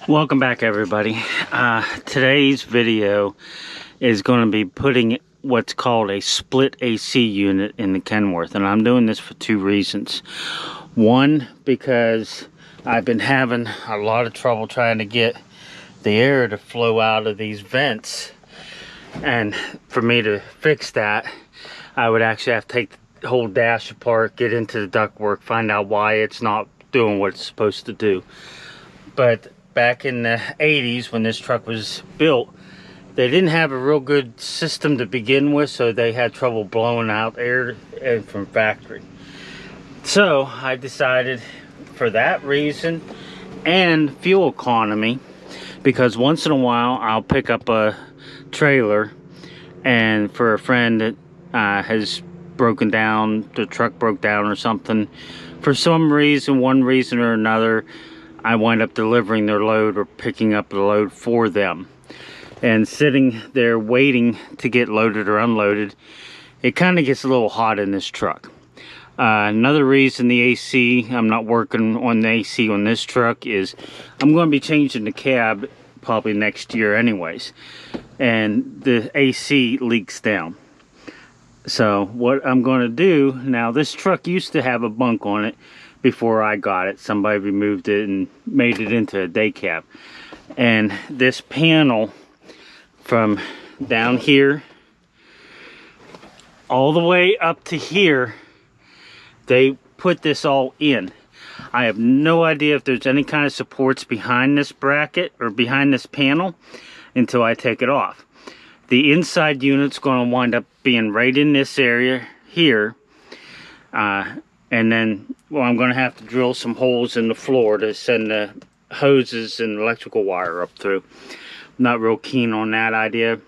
Welcome back, everybody. Today's video is going to be putting what's called a split AC unit in the Kenworth, and I'm doing this for two reasons. One, because I've been having a lot of trouble trying to get the air to flow out of these vents, and for me to fix that, I would actually have to take the whole dash apart, get into the ductwork, find out why it's not doing what it's supposed to do. But back in the 80s, when this truck was built, they didn't have a real good system to begin with, so they had trouble blowing out air from factory. So I decided, for that reason and fuel economy, because once in a while I'll pick up a trailer, and for a friend that has broken down, the truck broke down or something, for some reason, one reason or another, I wind up delivering their load or picking up the load for them. And sitting there waiting to get loaded or unloaded, it kind of gets a little hot in this truck. Another reason the AC, I'm not working on the AC on this truck, is I'm going to be changing the cab probably next year anyways. And the AC leaks down. So what I'm going to do, now this truck used to have a bunk on it before I got it. Somebody removed it and made it into a day cab. And this panel from down here all the way up to here, they put this all in. I have no idea if there's any kind of supports behind this bracket or behind this panel until I take it off. The inside unit's going to wind up being right in this area here. And then, well, I'm going to have to drill some holes in the floor to send the hoses and electrical wire up through. I'm not real keen on that idea,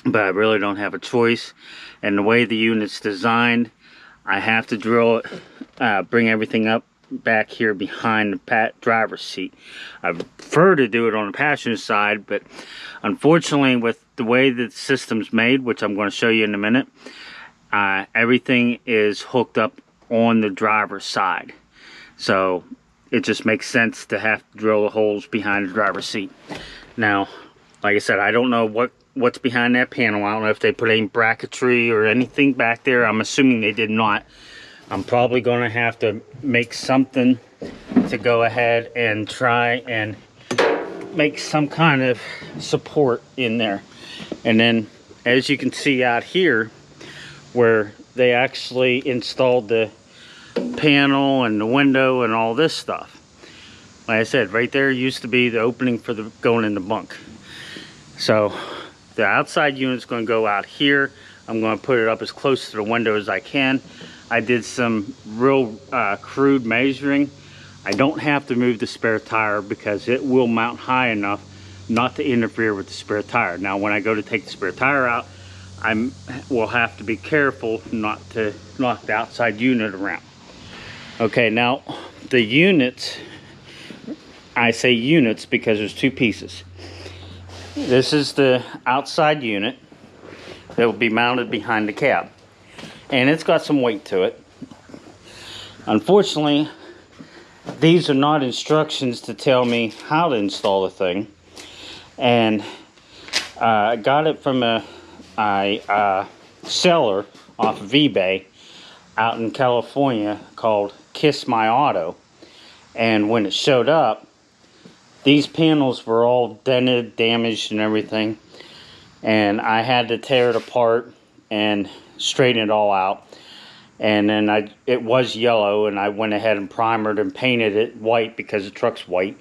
but I really don't have a choice. And the way the unit's designed, I have to drill it, bring everything up back here behind the driver's seat. I prefer to do it on the passenger side, but unfortunately with the way the system's made, which I'm going to show you in a minute, everything is hooked up on the driver's side, so it just makes sense to have to drill the holes behind the driver's seat. Now, like I said, I don't know what's behind that panel. I don't know if they put any bracketry or anything back there. I'm assuming they did not. I'm probably going to have to make something to go ahead and try and make some kind of support in there. And then, as you can see out here, where they actually installed the panel and the window and all this stuff. Like I said, right there used to be the opening for the going in the bunk. So the outside unit's going to go out here. I'm going to put it up as close to the window as I can. I did some real crude measuring. I don't have to move the spare tire because it will mount high enough not to interfere with the spare tire. Now when I go to take the spare tire out, I will have to be careful not to knock the outside unit around. Okay, now the units, I say units because there's two pieces. This is the outside unit that will be mounted behind the cab, and it's got some weight to it. Unfortunately, these are not instructions to tell me how to install the thing, and I got it from a seller off of eBay out in California called Kiss My Auto. And when it showed up, these panels were all dented, damaged and everything, and I had to tear it apart and straighten it all out. And then it was yellow, and I went ahead and primered and painted it white because the truck's white.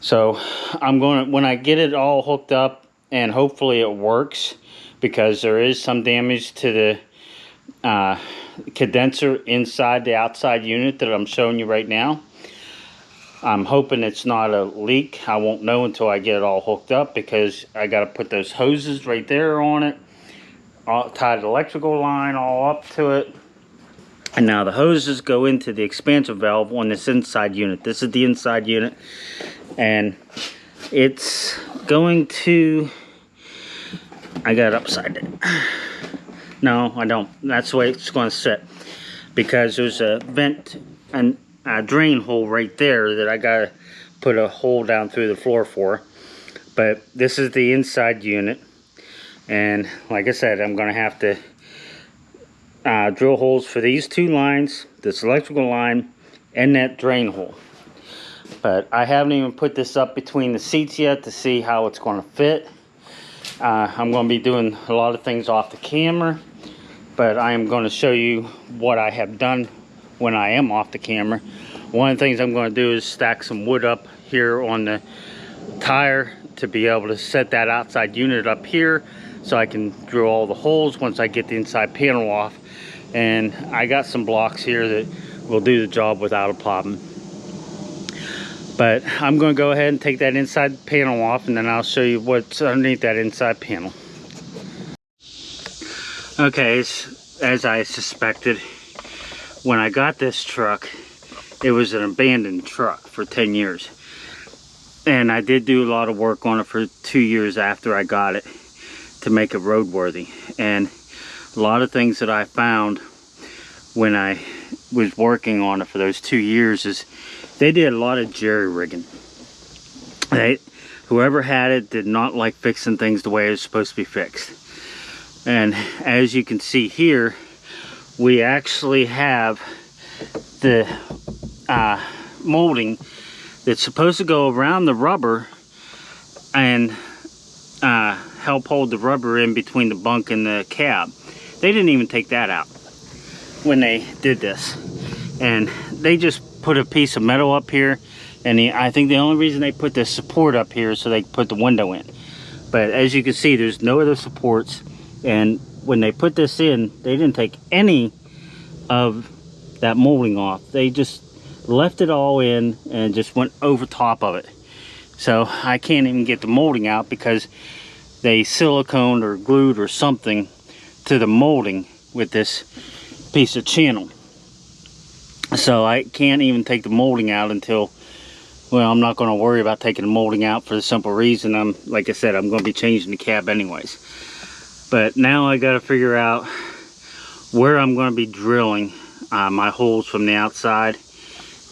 So I'm going to, when I get it all hooked up, and hopefully it works, because there is some damage to the condenser inside the outside unit that I'm showing you right now. I'm hoping it's not a leak. I won't know until I get it all hooked up, because I got to put those hoses right there on it, tie the electrical line all up to it. And now the hoses go into the expansion valve on this inside unit. This is the inside unit, and it's going to, I got it upside down. No, I don't. That's the way it's going to sit, because there's a vent and a drain hole right there that I got to put a hole down through the floor for. But this is the inside unit, and like I said, I'm going to have to drill holes for these two lines, this electrical line and that drain hole. But I haven't even put this up between the seats yet to see how it's going to fit. I'm going to be doing a lot of things off the camera, but I am going to show you what I have done when I am off the camera. One of the things I'm going to do is stack some wood up here on the tire to be able to set that outside unit up here so I can drill all the holes once I get the inside panel off. And I got some blocks here that will do the job without a problem. But I'm going to go ahead and take that inside panel off, and then I'll show you what's underneath that inside panel. Okay, as I suspected, when I got this truck, it was an abandoned truck for 10 years. And I did do a lot of work on it for 2 years after I got it to make it roadworthy. And a lot of things that I found when I was working on it for those 2 years is they did a lot of jerry rigging. Whoever had it did not like fixing things the way it was supposed to be fixed. And as you can see here, we actually have the molding that's supposed to go around the rubber and help hold the rubber in between the bunk and the cab. They didn't even take that out when they did this, and they just put a piece of metal up here, and I think the only reason they put this support up here is so they could put the window in. But as you can see, there's no other supports, and when they put this in, they didn't take any of that molding off. They just left it all in and just went over top of it. So I can't even get the molding out because they siliconed or glued or something to the molding with this piece of channel. So I can't even take the molding out until, well, I'm not going to worry about taking the molding out for the simple reason like I said, I'm going to be changing the cab anyways. But now I got to figure out where I'm going to be drilling my holes from the outside.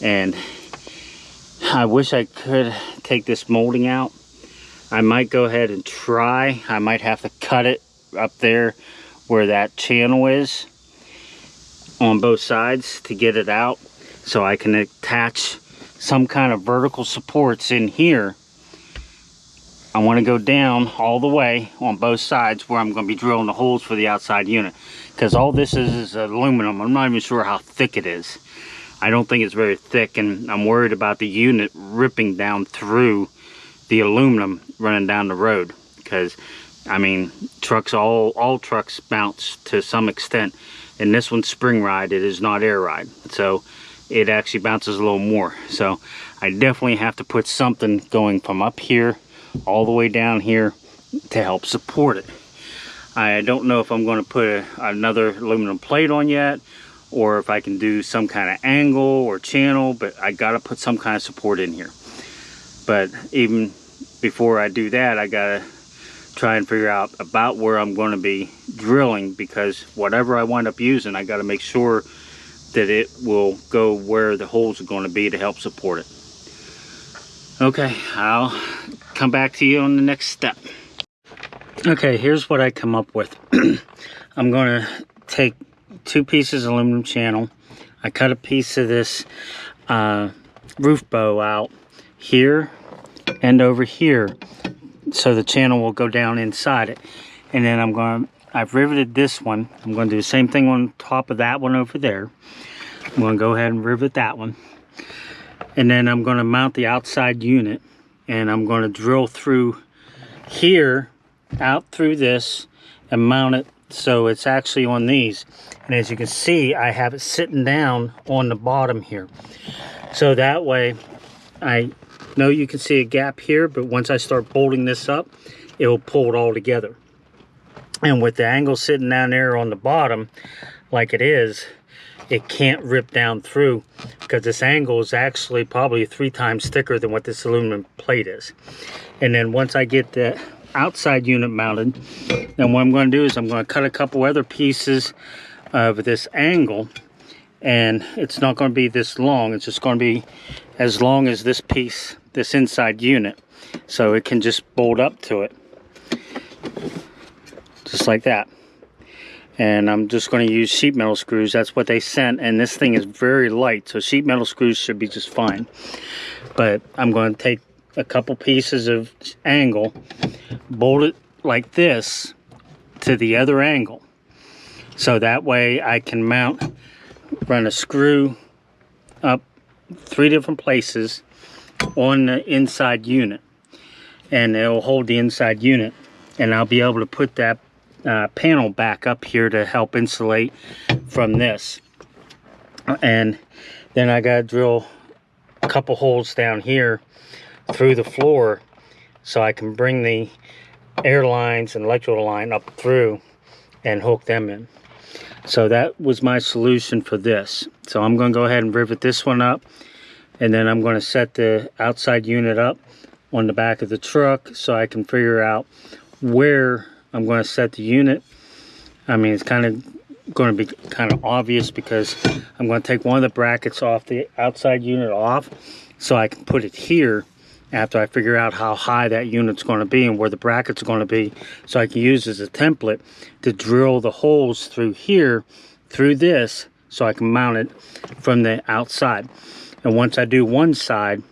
And I wish I could take this molding out. I might go ahead and try. I might have to cut it up there where that channel is on both sides to get it out, so I can attach some kind of vertical supports in here. I want to go down all the way on both sides where I'm going to be drilling the holes for the outside unit, because all this is aluminum. I'm not even sure how thick it is. I don't think it's very thick, and I'm worried about the unit ripping down through the aluminum running down the road, because I mean, trucks, all trucks bounce to some extent, and this one's spring ride, it is not air ride, so it actually bounces a little more. So I definitely have to put something going from up here all the way down here to help support it. I don't know if I'm going to put another aluminum plate on yet, or if I can do some kind of angle or channel, but I got to put some kind of support in here. But even before I do that, I got to try and figure out about where I'm going to be drilling, because whatever I wind up using, I got to make sure that it will go where the holes are going to be to help support it. Okay, I'll come back to you on the next step. Okay, here's what I come up with. I'm going to take 2 pieces of aluminum channel. I cut a piece of this roof bow out here and over here, so the channel will go down inside it. And then I've riveted this one. I'm going to do the same thing on top of that one over there. I'm going to go ahead and rivet that one. And then I'm going to mount the outside unit, and I'm going to drill through here, out through this, and mount it so it's actually on these. And as you can see, I have it sitting down on the bottom here. So that way, I know you can see a gap here, but once I start bolting this up, it will pull it all together. And with the angle sitting down there on the bottom, like it is, it can't rip down through, because this angle is actually probably 3 times thicker than what this aluminum plate is. And then once I get the outside unit mounted, then what I'm going to do is I'm going to cut a couple other pieces of this angle, and it's not going to be this long. It's just going to be as long as this piece, this inside unit, so it can just bolt up to it just like that. And I'm just going to use sheet metal screws. That's what they sent, and this thing is very light, so sheet metal screws should be just fine. But I'm going to take a couple pieces of angle, bolt it like this to the other angle, so that way I can run a screw up 3 different places on the inside unit, and it will hold the inside unit, and I'll be able to put that panel back up here to help insulate from this. And then I gotta drill a couple holes down here through the floor so I can bring the air lines and electrical line up through and hook them in. So that was my solution for this. So I'm going to go ahead and rivet this one up, and then I'm going to set the outside unit up on the back of the truck so I can figure out where I'm going to set the unit. I mean, it's kind of going to be kind of obvious because I'm going to take one of the brackets off the outside unit off so I can put it here after I figure out how high that unit's going to be and where the brackets are going to be, so I can use as a template to drill the holes through here, through this, so I can mount it from the outside. And once I do one side,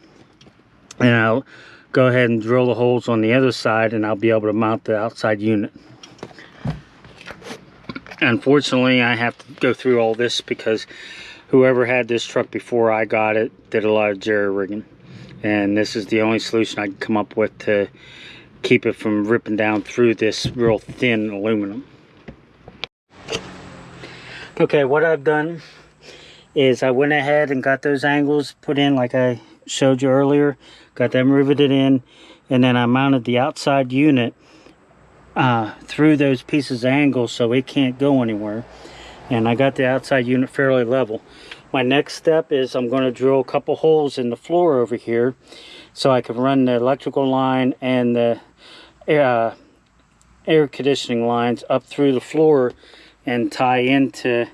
and I'll go ahead and drill the holes on the other side, and I'll be able to mount the outside unit. Unfortunately, I have to go through all this because whoever had this truck before I got it did a lot of jerry rigging, and this is the only solution I can come up with to keep it from ripping down through this real thin aluminum. Okay, what I've done is I went ahead and got those angles put in like I showed you earlier, got them riveted in, and then I mounted the outside unit through those pieces of angle so it can't go anywhere, and I got the outside unit fairly level. My next step is I'm going to drill a couple holes in the floor over here so I can run the electrical line and the air conditioning lines up through the floor and tie into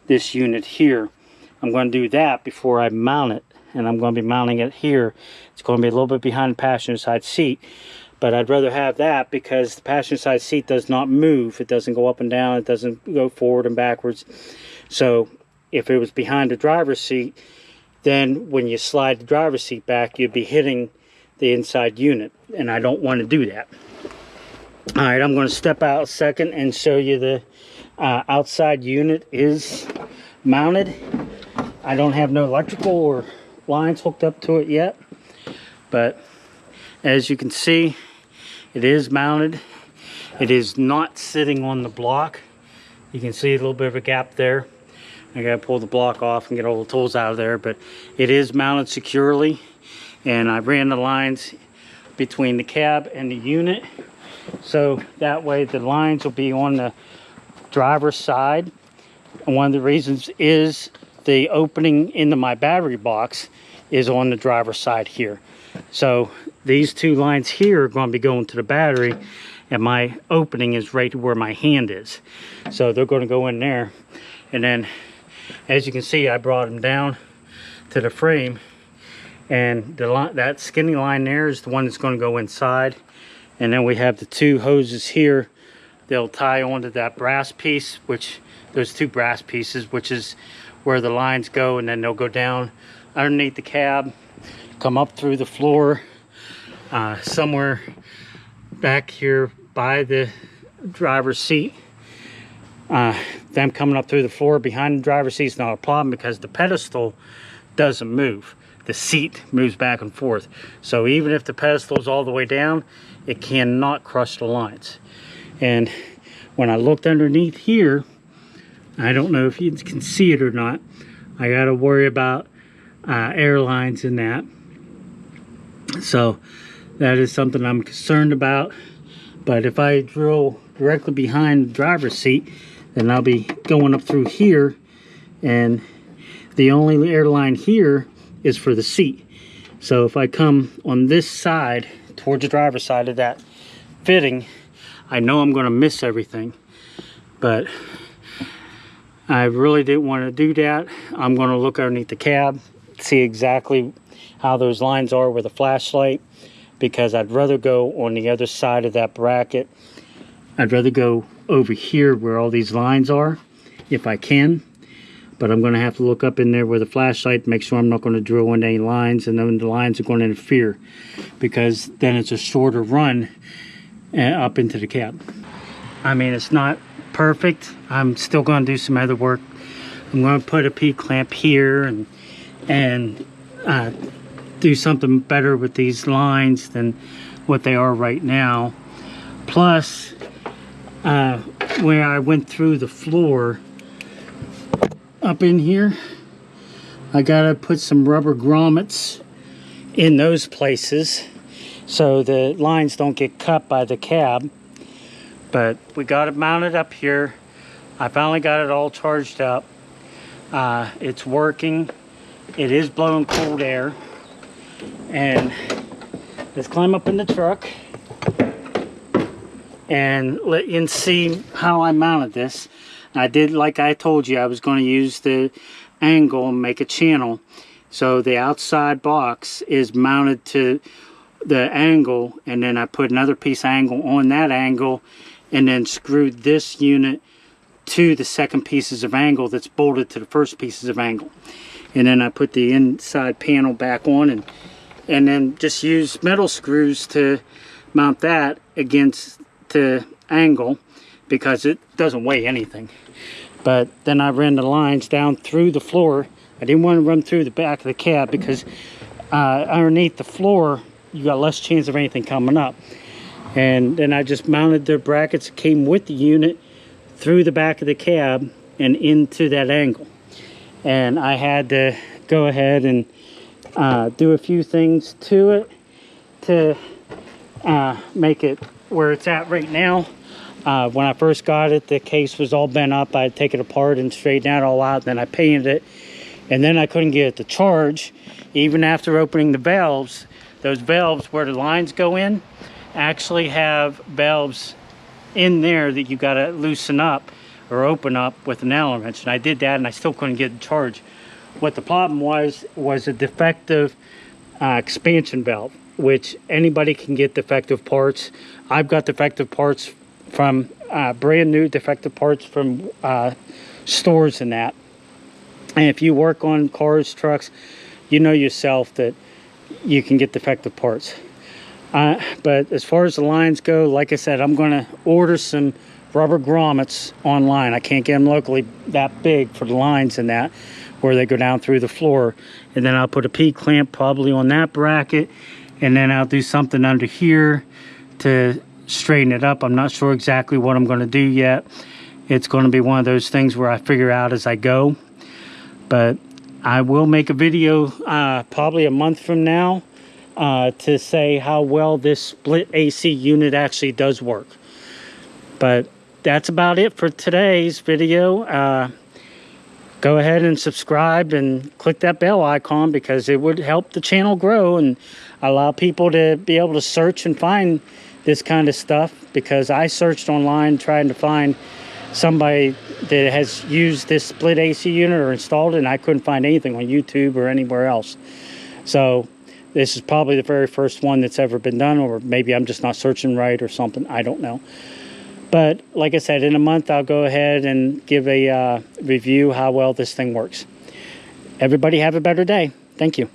this unit here. I'm going to do that before I mount it, and I'm going to be mounting it here. It's going to be a little bit behind the passenger side seat, but I'd rather have that because the passenger side seat does not move. It doesn't go up and down. It doesn't go forward and backwards. So if it was behind the driver's seat, then when you slide the driver's seat back, you'd be hitting the inside unit, and I don't want to do that. All right, I'm going to step out a second and show you the outside unit is mounted. I don't have no electrical or lines hooked up to it yet, but as you can see, it is mounted. It is not sitting on the block. You can see a little bit of a gap there. I gotta pull the block off and get all the tools out of there, but it is mounted securely, and I ran the lines between the cab and the unit, so that way the lines will be on the driver's side. And one of the reasons is the opening into my battery box is on the driver's side here. So these two lines here are going to be going to the battery, and my opening is right where my hand is. So they're going to go in there, and then as you can see, I brought them down to the frame, and that skinny line there is the one that's going to go inside. And then we have the two hoses here. They'll tie onto that brass piece, which there's two brass pieces, which is where the lines go, and then they'll go down underneath the cab, come up through the floor, somewhere back here by the driver's seat. Them coming up through the floor behind the driver's seat is not a problem because the pedestal doesn't move. The seat moves back and forth. So even if the pedestal is all the way down, it cannot crush the lines. And when I looked underneath here, I don't know if you can see it or not, I got to worry about airlines in that. So that is something I'm concerned about. But if I drill directly behind the driver's seat, then I'll be going up through here, and the only airline here is for the seat. So if I come on this side towards the driver's side of that fitting, I know I'm going to miss everything. But I really didn't want to do that. I'm going to look underneath the cab, see exactly how those lines are with a flashlight, because I'd rather go on the other side of that bracket. I'd rather go over here where all these lines are, if I can. But I'm going to have to look up in there with a flashlight to make sure I'm not going to drill into any lines, and then the lines are going to interfere, because then it's a shorter run up into the cab. I mean, it's not perfect. I'm still going to do some other work. I'm going to put a P-clamp here and do something better with these lines than what they are right now. Plus, where I went through the floor up in here, I gotta put some rubber grommets in those places so the lines don't get cut by the cab. But we got it mounted up here. I finally got it all charged up. It's working. It is blowing cold air. And let's climb up in the truck and let you see how I mounted this. I did, like I told you, I was going to use the angle and make a channel. So the outside box is mounted to the angle, and then I put another piece of angle on that angle, and then screwed this unit to the second pieces of angle that's bolted to the first pieces of angle. And then I put the inside panel back on, and then just use metal screws to mount that against the angle, because it doesn't weigh anything. But then I ran the lines down through the floor. I didn't want to run through the back of the cab, because underneath the floor you got less chance of anything coming up. And then I just mounted the brackets that came with the unit through the back of the cab and into that angle. And I had to go ahead and do a few things to it to make it where it's at right now. When I first got it, the case was all bent up. I'd take it apart and straighten that all out. Then I painted it, and then I couldn't get it to charge. Even after opening the valves, those valves where the lines go in actually have valves in there that you got to loosen up or open up with an Allen wrench. And I did that, and I still couldn't get it to charge. What the problem was a defective expansion valve, which anybody can get defective parts. I've got defective parts from brand new defective parts from stores and that. And if you work on cars, trucks, you know yourself that you can get defective parts. But as far as the lines go, like I said, I'm going to order some rubber grommets online. I can't get them locally that big for the lines and that, where they go down through the floor. And then I'll put a P-clamp probably on that bracket, and then I'll do something under here to straighten it up. I'm not sure exactly what I'm going to do yet. It's going to be one of those things where I figure out as I go. But I will make a video probably a month from now to say how well this split AC unit actually does work. But that's about it for today's video. Go ahead and subscribe and click that bell icon, because it would help the channel grow and allow people to be able to search and find this kind of stuff, because I searched online trying to find somebody that has used this split AC unit or installed it, and I couldn't find anything on YouTube or anywhere else. So this is probably the very first one that's ever been done, or maybe I'm just not searching right or something. I don't know. But like I said, in a month I'll go ahead and give a review how well this thing works. Everybody have a better day. Thank you.